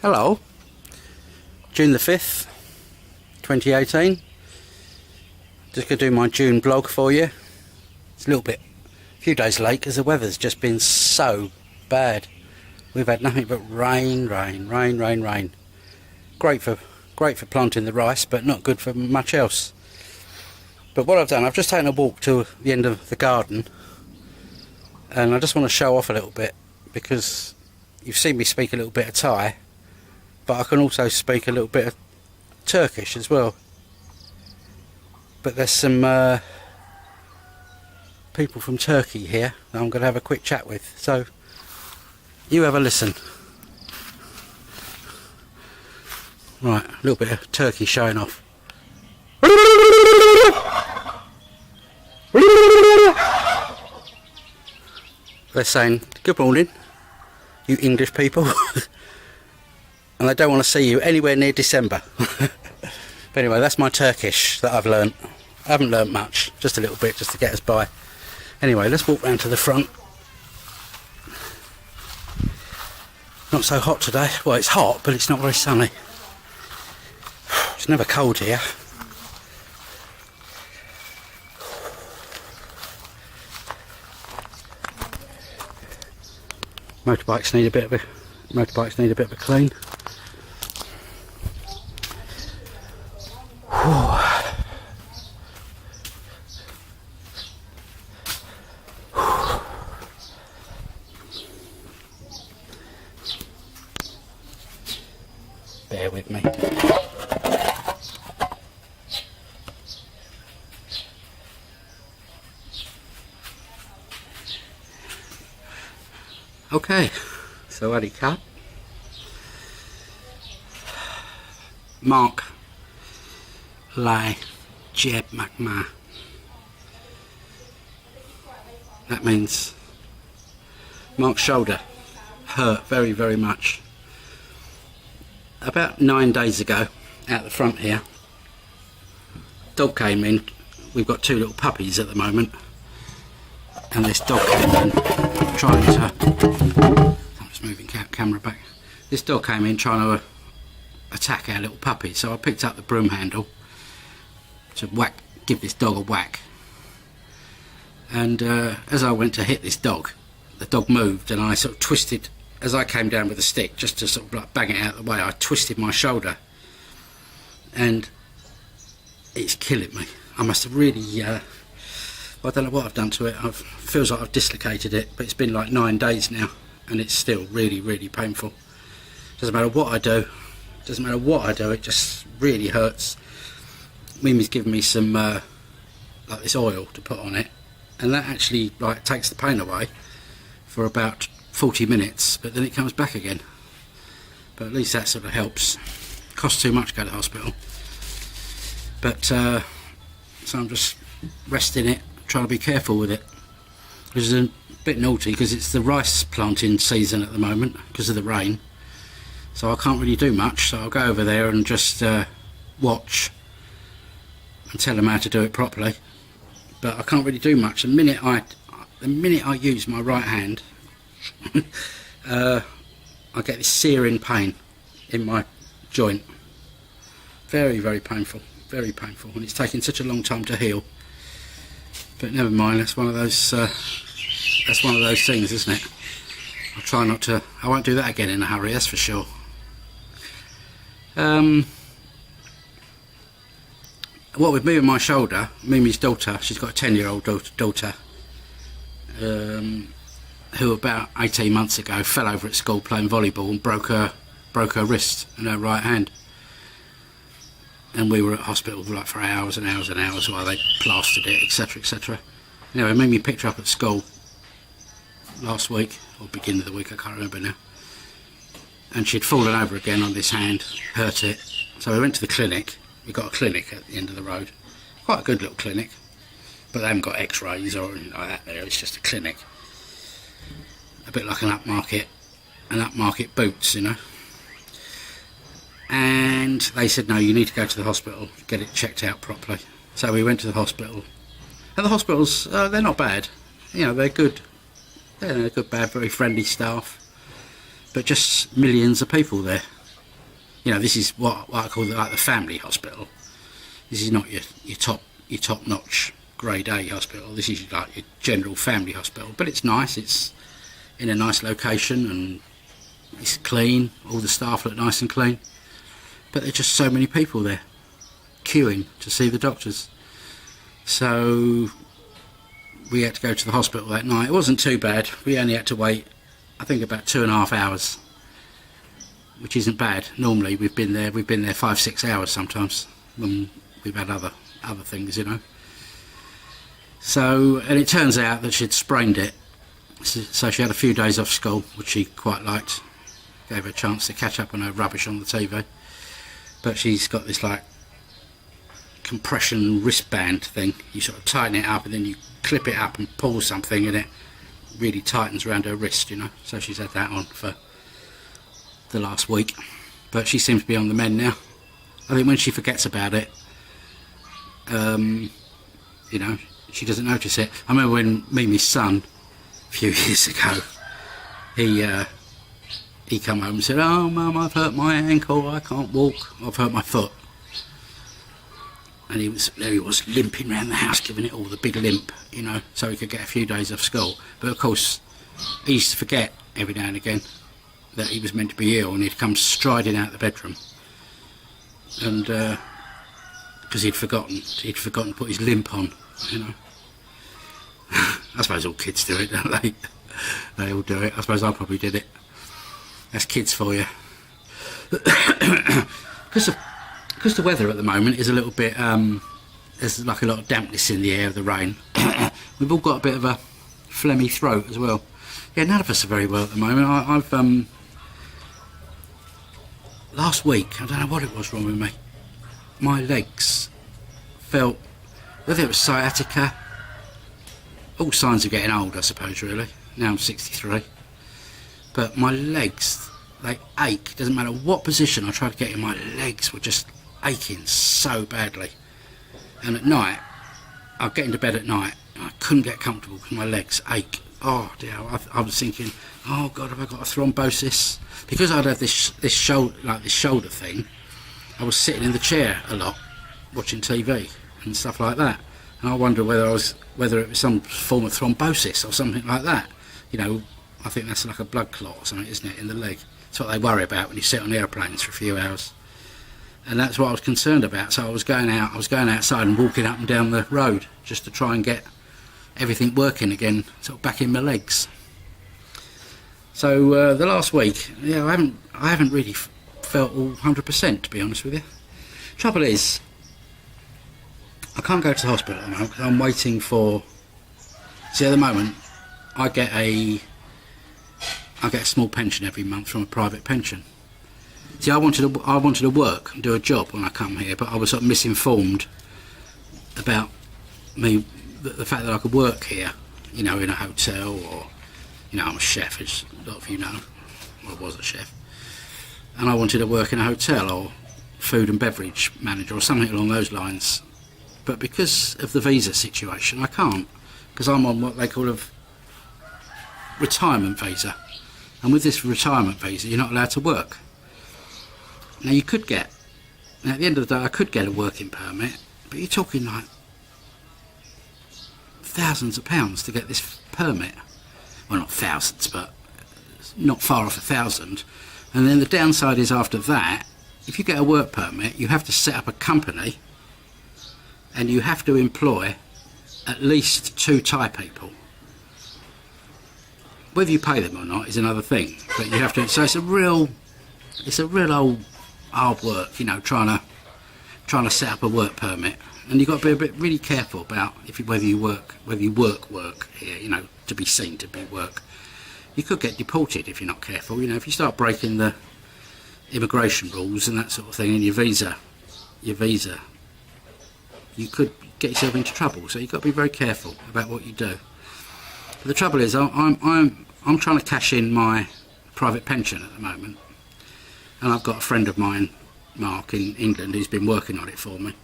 Hello, June the 5th, 2018. Just going to do my June vlog for you. It's a few days late because the weather's just been so bad. We've had nothing but rain. Great for planting the rice, but not good for much else. But what I've done, I've just taken a walk to the end of the garden, and I just want to show off a little bit because you've seen me speak a little bit of Thai, but I can also speak a little bit of Turkish as well. But there's some people from Turkey here that I'm going to have a quick chat with, so you have a listen. Right, a little bit of Turkey showing off. They're saying, good morning, you English people. And they don't want to see you anywhere near December. But anyway, that's my Turkish that I've learnt. I haven't learnt much, just a little bit, just to get us by. Anyway, let's walk round to the front. Not so hot today. Well, it's hot, but it's not very sunny. It's never cold here. Motorbikes need a bit of a clean. Bear with me. Okay, so Adi Cut. Mark Lai Jeb Magma. That means Mark's shoulder hurt very, very much. About 9 days ago, out the front here, dog came in. We've got 2 little puppies at the moment, and this dog came in trying to, I'm just moving camera back. This dog came in trying to attack our little puppy, so I picked up the broom handle to give this dog a whack, and as I went to hit this dog, the dog moved, and I sort of twisted, as I came down with a stick just to sort of like bang it out of the way, I twisted my shoulder, and it's killing me. I must have really I don't know what I've done to it. Feels like I've dislocated it, but it's been like 9 days now, and it's still really, really painful. Doesn't matter what I do, it just really hurts. Mimi's given me some like this oil to put on it, and that actually like takes the pain away for about 40 minutes, but then it comes back again. But at least that sort of helps. Costs too much to go to the hospital. But so I'm just resting it, trying to be careful with it. Which is a bit naughty because it's the rice planting season at the moment because of the rain. So I can't really do much, so I'll go over there and just watch and tell them how to do it properly. But I can't really do much. The minute I use my right hand, I get this searing pain in my joint. Very, very painful, and it's taking such a long time to heal. But never mind, that's one of those things, isn't it? I'll try not to. I won't do that again in a hurry, that's for sure. What with me and my shoulder, Mimi's daughter, she's got a 10-year-old daughter, who about 18 months ago fell over at school playing volleyball and broke her wrist and her right hand. And we were at hospital like for hours and hours and hours while they plastered it, etc, etc. Anyway, Mimi picked her up at school last week, or beginning of the week, I can't remember now. And she'd fallen over again on this hand, hurt it. So we went to the clinic. We've got a clinic at the end of the road. Quite a good little clinic. But they haven't got x-rays or anything like that there, it's just a clinic. A bit like an upmarket Boots, you know. And they said, no, you need to go to the hospital, get it checked out properly. So we went to the hospital. And the hospitals, they're not bad. You know, they're good. They're good, bad, very friendly staff. But just millions of people there. You know, this is what I call like the family hospital. This is not your top notch grade A hospital. This is like your general family hospital, but it's nice. It's in a nice location and it's clean. All the staff look nice and clean, but there's just so many people there queuing to see the doctors. So we had to go to the hospital that night. It wasn't too bad. We only had to wait, I think, about 2.5 hours, which isn't bad. Normally we've been there 5-6 hours sometimes when we've had other things, you know. So, and it turns out that she'd sprained it, so she had a few days off school, which she quite liked. Gave her a chance to catch up on her rubbish on the TV. But she's got this like compression wristband thing. You sort of tighten it up and then you clip it up and pull something and it really tightens around her wrist, you know. So she's had that on for the last week, but she seems to be on the mend now. I think when she forgets about it, you know, she doesn't notice it. I remember when my son a few years ago, he come home and said, "Oh Mum, I've hurt my ankle, I can't walk, I've hurt my foot." And he was limping around the house, giving it all the big limp, you know, so he could get a few days off school. But of course, he used to forget every now and again that he was meant to be ill, and he'd come striding out of the bedroom, and because he'd forgotten to put his limp on, you know. I suppose all kids do it, don't they? They all do it. I suppose I probably did it. That's kids for you. Because the weather at the moment is a little bit, there's like a lot of dampness in the air of the rain. We've all got a bit of a phlegmy throat as well. Yeah, none of us are very well at the moment. I've last week, I don't know what it was wrong with me. My legs felt, whether it was sciatica, all signs of getting old, I suppose, really. Now I'm 63. But my legs, they ache. Doesn't matter what position I try to get in, my legs were just aching so badly. And at night, I'd get into bed at night and I couldn't get comfortable because my legs ache. Oh dear, I was thinking, oh God, have I got a thrombosis? Because I'd have this shoulder thing, I was sitting in the chair a lot, watching TV and stuff like that. And I wonder whether it was some form of thrombosis or something like that. You know, I think that's like a blood clot or something, isn't it, in the leg? That's what they worry about when you sit on airplanes for a few hours. And that's what I was concerned about. So I was going outside and walking up and down the road just to try and get everything working again, sort of back in my legs. So the last week, yeah, I haven't really felt all 100%, to be honest with you. Trouble is, I can't go to the hospital at the moment because I'm waiting for. See, at the moment, I get a small pension every month from a private pension. See, I wanted to work and do a job when I come here, but I was sort of misinformed about the fact that I could work here, you know, in a hotel, or, you know, I'm a chef, as a lot of you know. Well, I was a chef. And I wanted to work in a hotel or food and beverage manager or something along those lines. But because of the visa situation, I can't, because I'm on what they call a retirement visa. And with this retirement visa, you're not allowed to work. Now, at the end of the day, I could get a working permit, but you're talking like thousands of pounds to get this permit. Well, not thousands, but not far off 1,000. And then the downside is, after that, if you get a work permit, you have to set up a company and you have to employ at least 2 Thai people. Whether you pay them or not is another thing, but you have to. So it's a real old hard work, you know, trying to set up a work permit, and you've got to be really careful about whether you work here, you know, to be seen to be work. You could get deported if you're not careful. You know, if you start breaking the immigration rules and that sort of thing, and your visa, you could get yourself into trouble. So you've got to be very careful about what you do. But the trouble is, I'm trying to cash in my private pension at the moment, and I've got a friend of mine, Mark, in England, who's been working on it for me,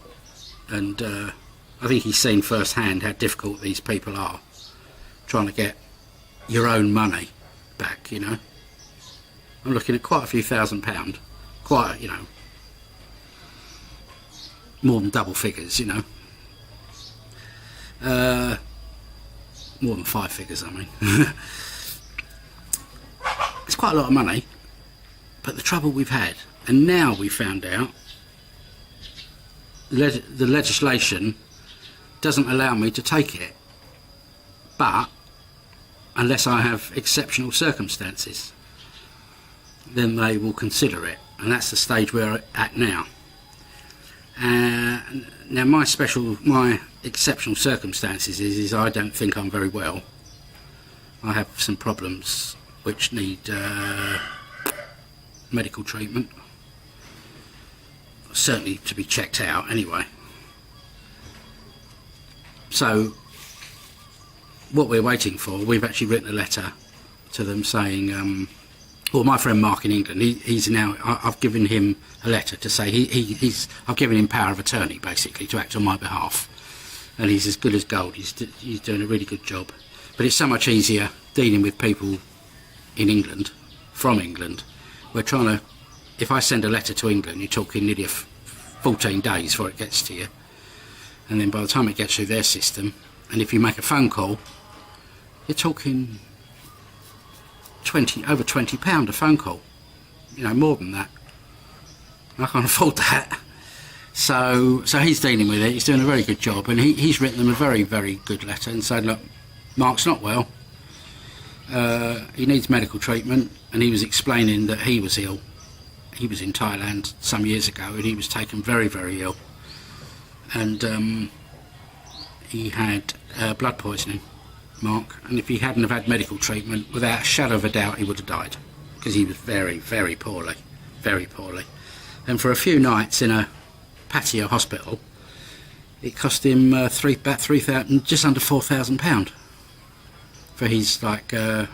and I think he's seen firsthand how difficult these people are trying to get your own money back, you know. I'm looking at quite a few £1,000 quite, you know, more than double figures, you know. More than 5 figures, I mean. It's quite a lot of money, but the trouble we've had, and now we found out, the legislation doesn't allow me to take it, but unless I have exceptional circumstances, then they will consider it, and that's the stage we're at now. Now my exceptional circumstances is I don't think I'm very well. I have some problems which need medical treatment, certainly to be checked out anyway. So what we're waiting for, we've actually written a letter to them saying, well, my friend Mark in England, he's now, I've given him a letter to say I've given him power of attorney basically to act on my behalf, and he's as good as gold. He's doing a really good job, but it's so much easier dealing with people in England, from England. We're trying to, if I send a letter to England, you're talking nearly 14 days before it gets to you, and then by the time it gets through their system, and if you make a phone call, you're talking over £20 a phone call, you know, more than that. I can't afford that. So he's dealing with it. He's doing a very good job, and he's written them a very, very good letter and said, look, Mark's not well, he needs medical treatment, and he was explaining that he was ill. He was in Thailand some years ago, and he was taken very, very ill, and he had blood poisoning, Mark, and if he hadn't have had medical treatment, without a shadow of a doubt he would have died, because he was very, very poorly, very poorly. And for a few nights in a patio hospital, it cost him about 3,000, just under £4,000 for his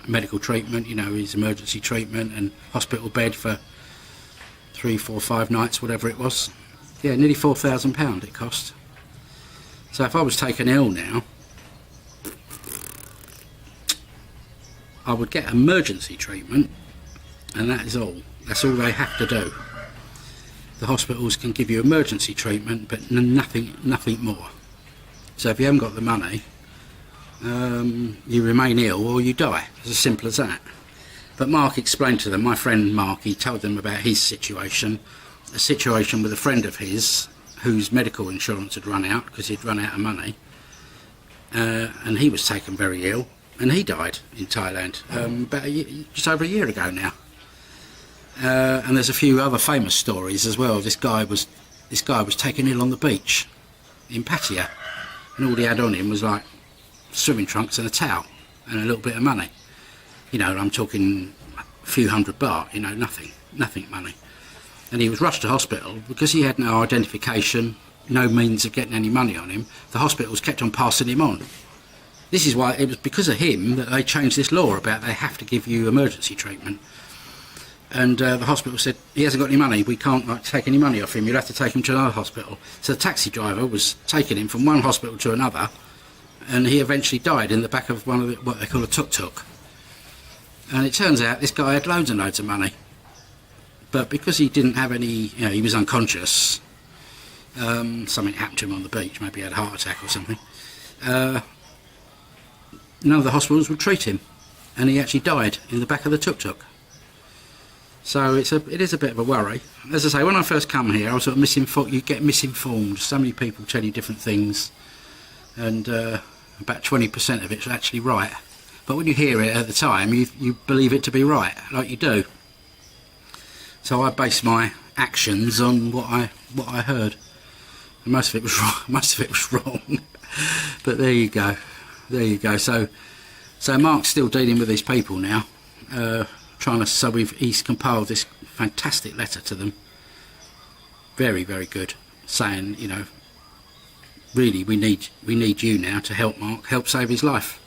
medical treatment, you know, his emergency treatment and hospital bed for 3, 4, 5 nights, whatever it was. Yeah, nearly £4,000 it cost. So if I was taken ill now, I would get emergency treatment, and that is all. That's all they have to do. The hospitals can give you emergency treatment, but nothing more. So if you haven't got the money, you remain ill or you die. It's as simple as that. But Mark explained to them, my friend Mark, he told them about his situation, a situation with a friend of his whose medical insurance had run out because he'd run out of money, and he was taken very ill, and he died in Thailand just over a year ago now. And there's a few other famous stories as well. This guy was taken ill on the beach in Pattaya, and all he had on him was like swimming trunks and a towel and a little bit of money. You know, I'm talking a few $100 baht, you know, nothing money. And he was rushed to hospital because he had no identification, no means of getting any money on him. The hospitals kept on passing him on. This is why it was because of him that they changed this law about they have to give you emergency treatment. And the hospital said, he hasn't got any money, we can't take any money off him, you'll have to take him to another hospital. So the taxi driver was taking him from one hospital to another, and he eventually died in the back of one of what they call a tuk-tuk. And it turns out this guy had loads and loads of money, but because he didn't have any, you know, he was unconscious, something happened to him on the beach, maybe he had a heart attack or something, none of the hospitals would treat him, and he actually died in the back of the tuk-tuk. So it is a bit of a worry. As I say, when I first come here, I was sort of misinformed. You get misinformed. So many people tell you different things, and about 20% of it's actually right. But when you hear it at the time, you believe it to be right, like you do. So I base my actions on what I heard, and most of it was wrong. Most of it was wrong. But there you go. There you go. So Mark's still dealing with these people now. He's compiled this fantastic letter to them, very, very good, saying, you know, really we need you now to help Mark, help save his life,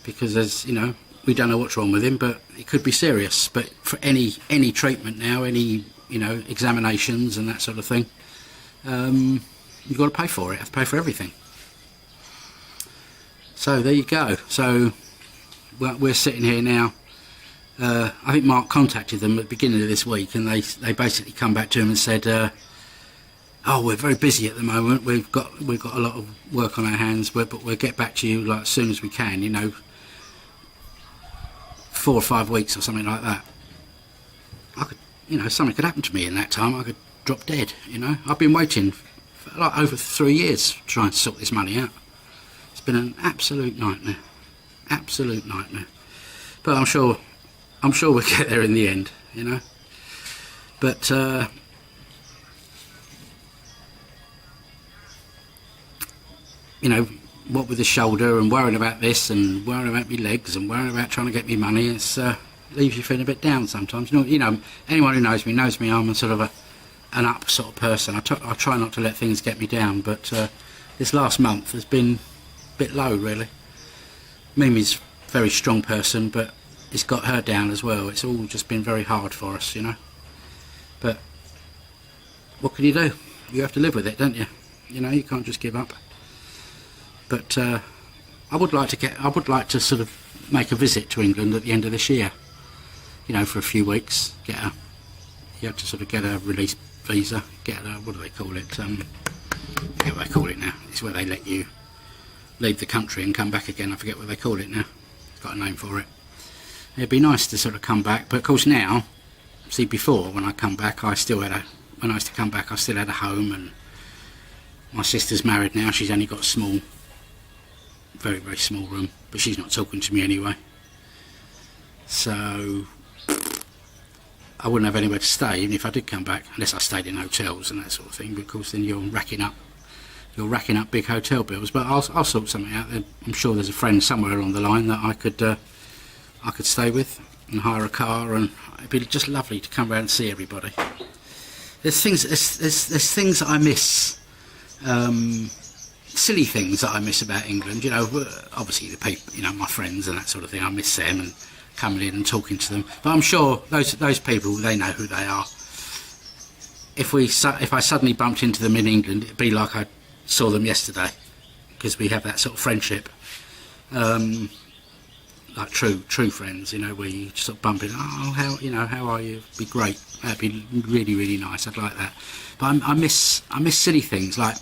because as you know, we don't know what's wrong with him, but it could be serious. But for any treatment now, any, you know, examinations and that sort of thing, you've got to pay for it. You have to pay for everything. So there you go. So we're sitting here now. I think Mark contacted them at the beginning of this week, and they basically come back to him and said, "Oh, we're very busy at the moment. We've got a lot of work on our hands, but we'll get back to you like as soon as we can. 4 or 5 weeks or something like that." I could, something could happen to me in that time. I could drop dead. I've been waiting for like over 3 years trying to sort this money out. It's been an absolute nightmare. Absolute nightmare. But I'm sure we'll get there in the end, But what with the shoulder and worrying about this and worrying about my legs and worrying about trying to get me money, it's leaves you feeling a bit down sometimes. Anyone who knows me I'm a sort of an up sort of person. I try not to let things get me down, but this last month has been a bit low, really. Mimi's a very strong person, but it's got her down as well. It's all just been very hard for us, But what can you do? You have to live with it, don't you? You can't just give up. But I would like to sort of make a visit to England at the end of this year. For a few weeks. You have to sort of get a release visa. What do they call it? I forget what they call it now. It's where they let you leave the country and come back again. I forget what they call it now. It's got a name for it. It'd be nice to sort of come back, but of course now, see, before when I come back, when I used to come back, I still had a home, and my sister's married now. She's only got a small, very, very small room, but she's not talking to me anyway. So I wouldn't have anywhere to stay even if I did come back, unless I stayed in hotels and that sort of thing. But of course, then you're racking up big hotel bills. But I'll sort something out. I'm sure there's a friend somewhere along the line that I could stay with and hire a car, and it'd be just lovely to come around and see everybody. There's things that I miss, silly things that I miss about England. Obviously the people, my friends and that sort of thing. I miss them and coming in and talking to them. But I'm sure those people, they know who they are. If I suddenly bumped into them in England, it'd be like I saw them yesterday, because we have that sort of friendship. Like true friends, where you just sort of bump in. Oh, how are you? It'd be great. That'd be really, really nice. I'd like that. But I miss silly things like,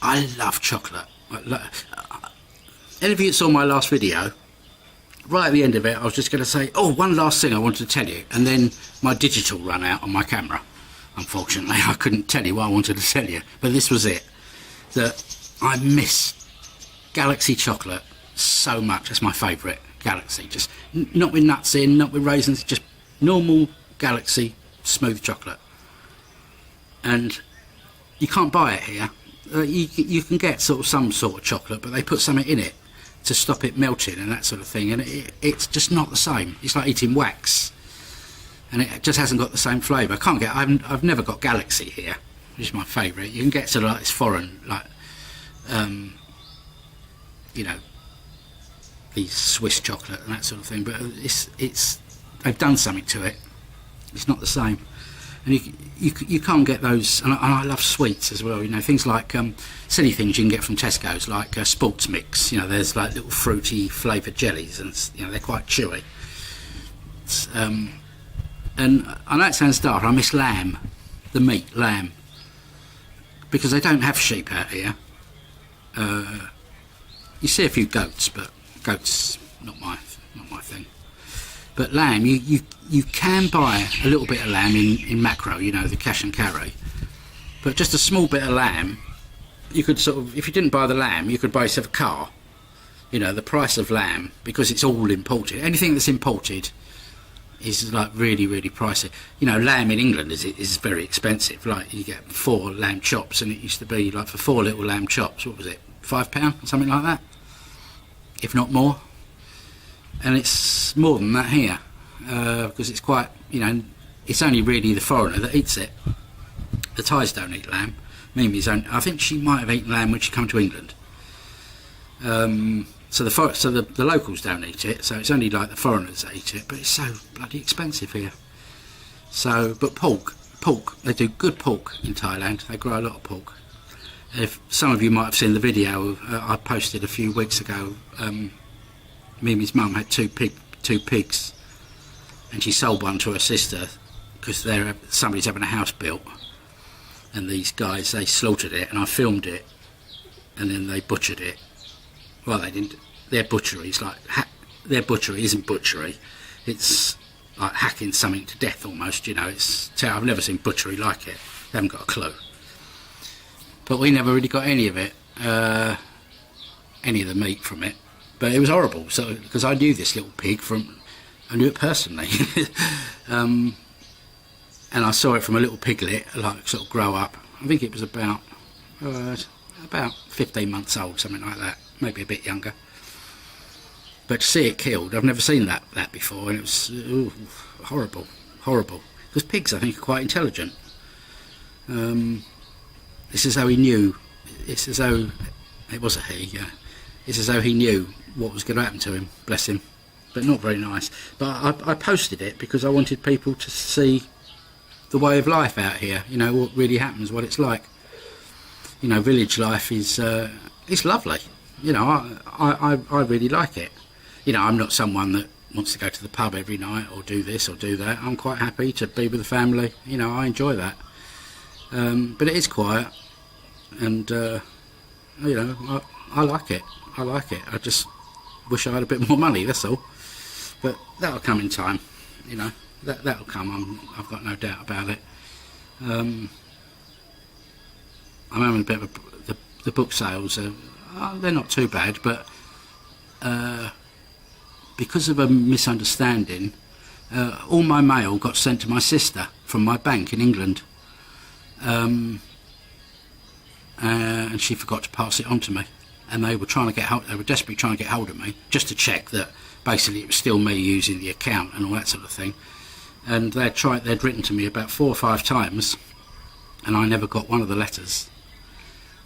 I love chocolate. Any of you that saw my last video, right at the end of it, I was just going to say, oh, one last thing I wanted to tell you, and then my digital ran out on my camera. Unfortunately, I couldn't tell you what I wanted to tell you, but this was it. That I miss Galaxy chocolate so much. That's my favourite, Galaxy. Just not with nuts in, not with raisins, just normal Galaxy smooth chocolate. And you can't buy it here. You can get some sort of chocolate, but they put something in it to stop it melting and that sort of thing, and it's just not the same. It's like eating wax, and it just hasn't got the same flavour. I've never got Galaxy here, which is my favourite. You can get sort of like this foreign, like these Swiss chocolate and that sort of thing, but it's they've done something to it. It's not the same, and you can't get those. And I love sweets as well. Things like silly things you can get from Tesco's, like sports mix. There's like little fruity flavoured jellies, and they're quite chewy. And I know it sounds daft. I miss lamb, the meat, lamb, because they don't have sheep out here. You see a few goats, but goats not my thing. But lamb, you can buy a little bit of lamb in Makro, the cash and carry. But just a small bit of lamb, you could sort of, if you didn't buy the lamb, you could buy yourself a car. The price of lamb, because it's all imported. Anything that's imported is like really, really pricey. Lamb in England is very expensive. Like you get 4 lamb chops, and it used to be like for 4 little lamb chops, what was it, £5 or something like that, if not more. And it's more than that here, because it's quite, it's only really the foreigner that eats it. The Thais don't eat lamb. Mimi's I think she might have eaten lamb when she came to England. So the locals don't eat it, so it's only like the foreigners that eat it, but it's so bloody expensive here. So, but pork, they do good pork in Thailand. They grow a lot of pork. If some of you might have seen the video I posted a few weeks ago, Mimi's mum had two 2 pigs, and she sold one to her sister because somebody's having a house built, and these guys, they slaughtered it, and I filmed it, and then they butchered it. Well, they didn't. Their butchery's like their butchery isn't butchery. It's like hacking something to death almost. You know, I've never seen butchery like it. They haven't got a clue. But we never really got any of it, any of the meat from it. But it was horrible. So because I knew this little pig I knew it personally, and I saw it from a little piglet, like sort of grow up. I think it was about 15 months old, something like that, maybe a bit younger. But to see it killed, I've never seen that before, and it was horrible, horrible. Because pigs, I think, are quite intelligent. It's as though he knew. It's as though it was a he. Yeah. It's as though he knew what was going to happen to him. Bless him. But not very nice. But I posted it because I wanted people to see the way of life out here. You know, what really happens, what it's like. You know, village life is it's lovely. You know, I really like it. You know, I'm not someone that wants to go to the pub every night or do this or do that. I'm quite happy to be with the family. You know, I enjoy that. But it is quiet, and you know, I like it. I like it. I just wish I had a bit more money, that's all. But that'll come in time. You know, that'll come. I've got no doubt about it. I'm having a bit of the book sales. They're not too bad, but because of a misunderstanding, all my mail got sent to my sister from my bank in England, and she forgot to pass it on to me. And they were desperately trying to get hold of me just to check that basically it was still me using the account and all that sort of thing. And they'd written to me about 4 or 5 times, and I never got one of the letters.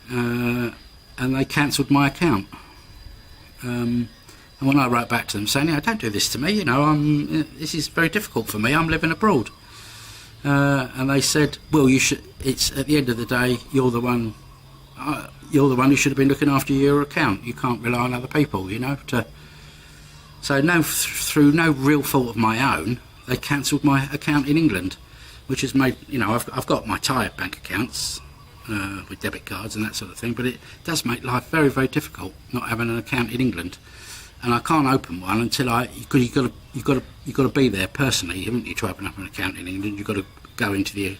And they cancelled my account. And when I wrote back to them saying, don't do this to me, you know, this is very difficult for me, I'm living abroad. And they said, well, you should. It's at the end of the day, you're the one who should have been looking after your account. You can't rely on other people, you know. So through no real fault of my own, they cancelled my account in England, which has made, you know, I've got my Thai bank accounts with debit cards and that sort of thing, but it does make life very, very difficult not having an account in England. And I can't open one until you've got to be there personally, haven't you, to open up an account in England. You've got to go into the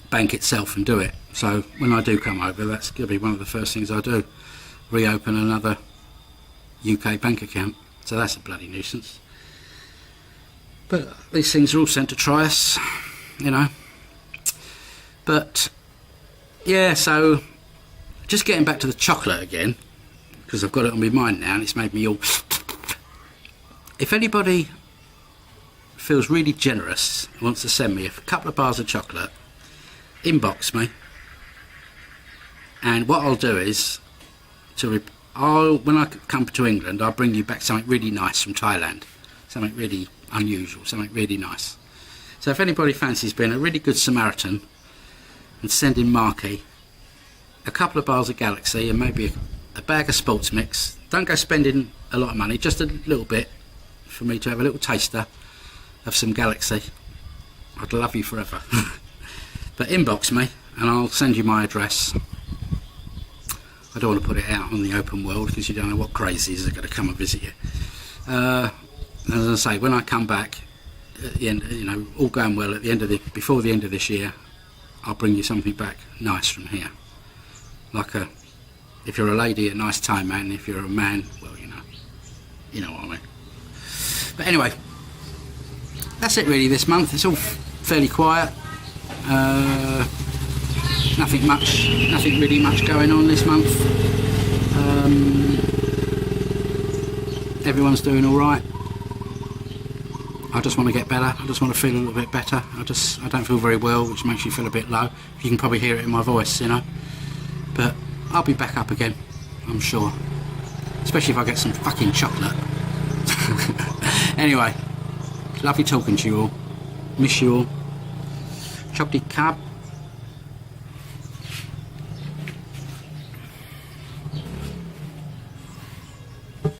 bank itself and do it. So when I do come over, that's going to be one of the first things I do, reopen another UK bank account. So that's a bloody nuisance. But these things are all sent to try us, you know. But yeah, so just getting back to the chocolate again, because I've got it on my mind now and it's made me all... If anybody feels really generous and wants to send me a couple of bars of chocolate, inbox me, and what I'll do is when I come to England, I'll bring you back something really nice from Thailand, something really unusual, something really nice. So if anybody fancies being a really good Samaritan and sending Marky a couple of bars of Galaxy and maybe a bag of sports mix, don't go spending a lot of money, just a little bit for me to have a little taster of some Galaxy. I'd love you forever. But inbox me and I'll send you my address. I don't want to put it out on the open world because you don't know what crazies are going to come and visit you. As I say, when I come back at the end, you know, all going well, before the end of this year, I'll bring you something back nice from here. If you're a lady, a nice Thai man. If you're a man, well, you know what I mean. But anyway, that's it really this month. It's all fairly quiet. Nothing really much going on this month. Everyone's doing all right. I just want to get better. I just want to feel a little bit better. I don't feel very well, which makes you feel a bit low. You can probably hear it in my voice, you know. But I'll be back up again, I'm sure. Especially if I get some fucking chocolate. Anyway, lovely talking to you all. Miss you all. Chocolate cab.